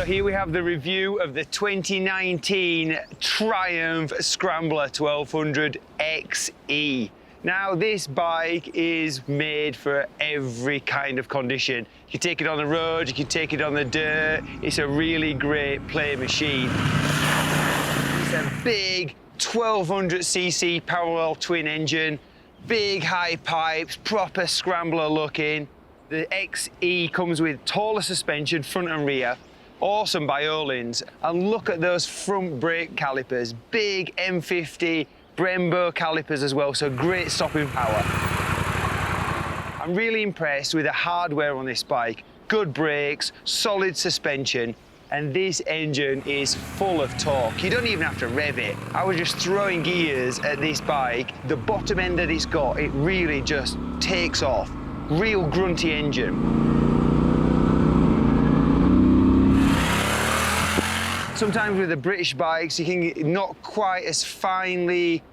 So here we have the review of the 2019 Triumph Scrambler 1200 XE. Now this bike is made for every kind of condition. You can take it on the road, you can take it on the dirt. It's a really great play machine. It's a big 1200cc parallel twin engine, big high pipes, proper scrambler looking. The XE comes with taller suspension, front and rear, awesome Biolins, and look at those front brake calipers, big M50 Brembo calipers as well, so great stopping power. I'm really impressed with the hardware on this bike. Good brakes, solid suspension, and this engine is full of torque. You don't even have to rev it. I was just throwing gears at this bike. The bottom end that it's got, it really just takes off. Real grunty engine. Sometimes with the British bikes, you can get not quite as finely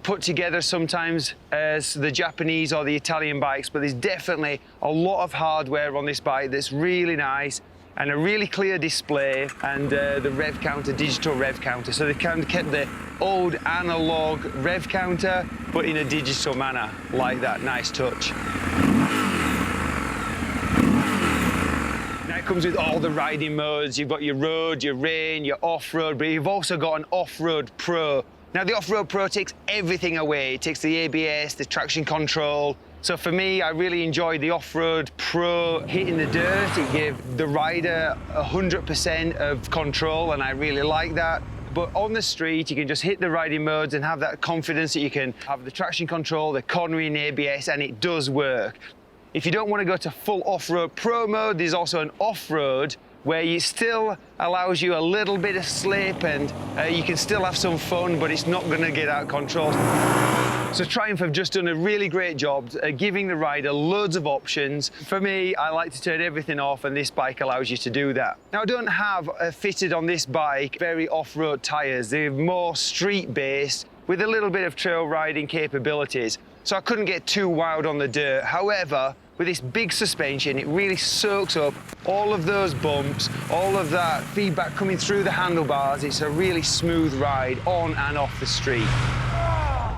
put together sometimes as the Japanese or the Italian bikes, but there's definitely a lot of hardware on this bike that's really nice, and a really clear display, and the rev counter, digital rev counter. So they kind of kept the old analog rev counter, but in a digital manner, like that. Nice touch. It comes with all the riding modes. You've got your road, your rain, your off-road, but you've also got an off-road pro. Now the off-road pro takes everything away. It takes the ABS, the traction control. So for me, I really enjoyed the off-road pro hitting the dirt. It gave the rider 100% of control, and I really like that. But on the street, you can just hit the riding modes and have that confidence that you can have the traction control, the cornering ABS, and it does work. If you don't want to go to full off-road pro mode, there's also an off-road where it still allows you a little bit of slip, and you can still have some fun, but it's not going to get out of control. So Triumph have just done a really great job giving the rider loads of options. For me, I like to turn everything off, and this bike allows you to do that. Now I don't have fitted on this bike very off-road tyres. They're more street-based with a little bit of trail riding capabilities. So I couldn't get too wild on the dirt. However, with this big suspension, it really soaks up all of those bumps, all of that feedback coming through the handlebars. It's a really smooth ride on and off the street.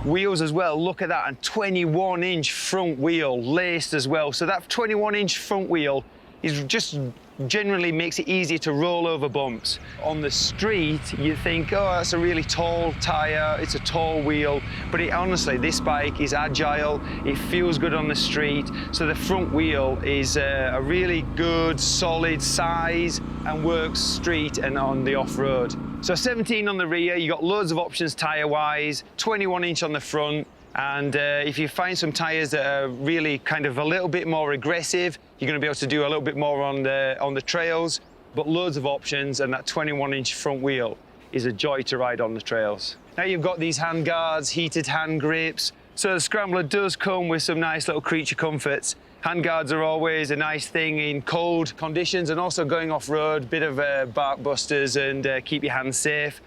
Wheels as well, look at that, and 21-inch front wheel, laced as well. So that 21-inch front wheel is just generally makes it easier to roll over bumps. On the street, you think, oh, that's a really tall tyre, it's a tall wheel, but honestly, this bike is agile, it feels good on the street, so the front wheel is a really good, solid size and works street and on the off-road. So 17 on the rear, you got loads of options tyre-wise, 21-inch on the front, and if you find some tyres that are really kind of a little bit more aggressive, you're going to be able to do a little bit more on the trails, but loads of options, and that 21-inch front wheel is a joy to ride on the trails. Now you've got these hand guards, heated hand grips, so the Scrambler does come with some nice little creature comforts. Hand guards are always a nice thing in cold conditions, and also going off-road, bit of bark busters and keep your hands safe.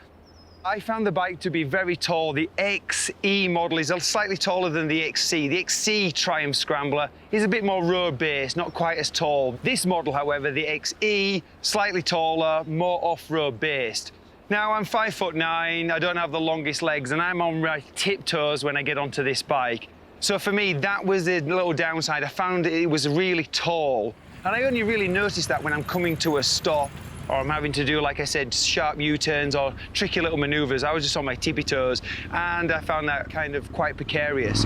I found the bike to be very tall. The XE model is slightly taller than the XC. The XC Triumph Scrambler is a bit more road-based, not quite as tall. This model, however, the XE, slightly taller, more off-road based. Now, I'm 5'9", I don't have the longest legs, and I'm on my tiptoes when I get onto this bike. So for me, that was the little downside. I found it was really tall. And I only really noticed that when I'm coming to a stop, or I'm having to do, like I said, sharp U-turns or tricky little maneuvers. I was just on my tippy toes, and I found that kind of quite precarious.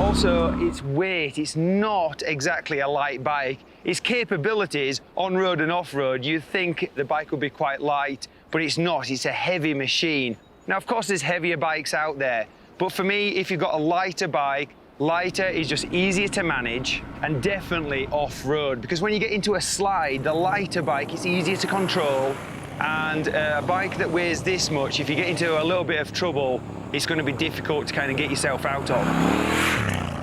Also, its weight, it's not exactly a light bike. Its capabilities, on-road and off-road, you'd think the bike would be quite light, but it's not. It's a heavy machine. Now, of course, there's heavier bikes out there, but for me, if you've got a lighter bike, lighter is just easier to manage, and definitely off-road, because when you get into a slide, the lighter bike is easier to control, and a bike that weighs this much, if you get into a little bit of trouble, it's going to be difficult to kind of get yourself out of.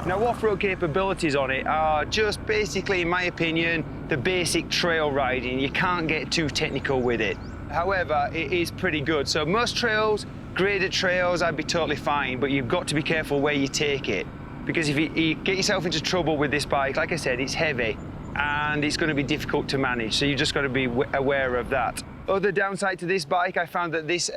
Now, off-road capabilities on it are just basically, in my opinion, the basic trail riding. You can't get too technical with it. However, it is pretty good. So most trails, graded trails, I'd be totally fine, but you've got to be careful where you take it. Because if you get yourself into trouble with this bike, like I said, it's heavy. and it's going to be difficult to manage. So you just got to be aware of that. Other downside to this bike, I found that this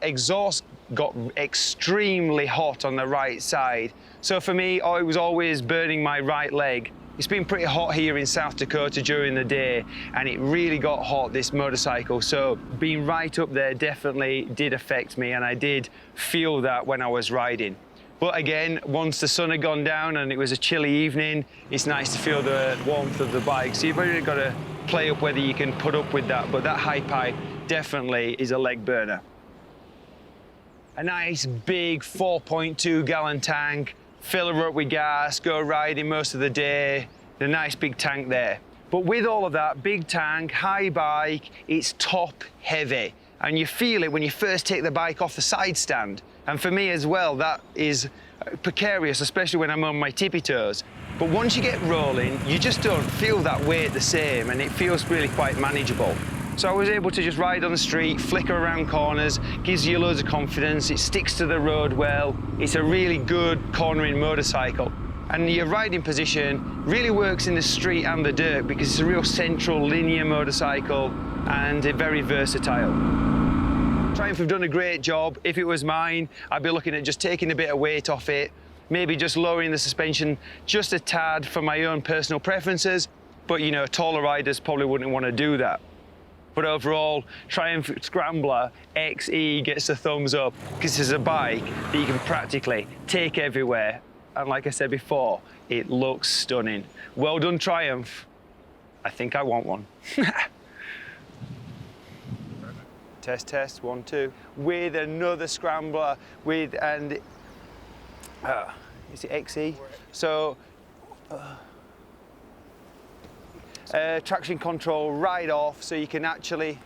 exhaust got extremely hot on the right side. So for me, I was always burning my right leg. It's been pretty hot here in South Dakota during the day, and it really got hot, this motorcycle. So being right up there definitely did affect me, and I did feel that when I was riding. But again, once the sun had gone down and it was a chilly evening, it's nice to feel the warmth of the bike. So you've really got to play up whether you can put up with that, but that high pipe definitely is a leg burner. A nice big 4.2 gallon tank, fill her up with gas, go riding most of the day, a nice big tank there. But with all of that, big tank, high bike, it's top heavy. And you feel it when you first take the bike off the side stand. And for me as well, that is precarious, especially when I'm on my tippy toes. But once you get rolling, you just don't feel that weight the same, and it feels really quite manageable. So I was able to just ride on the street, flicker around corners, gives you loads of confidence, it sticks to the road well. It's a really good cornering motorcycle. And your riding position really works in the street and the dirt because it's a real central linear motorcycle and very versatile. Triumph have done a great job. If it was mine, I'd be looking at just taking a bit of weight off it, maybe just lowering the suspension just a tad for my own personal preferences. But you know, taller riders probably wouldn't want to do that. But overall, Triumph Scrambler XE gets the thumbs up because it's a bike that you can practically take everywhere. And like I said before, it looks stunning. Well done, Triumph. I think I want one. Test, test, 1, 2. With another Scrambler, is it XE? So, traction control right off, so you can actually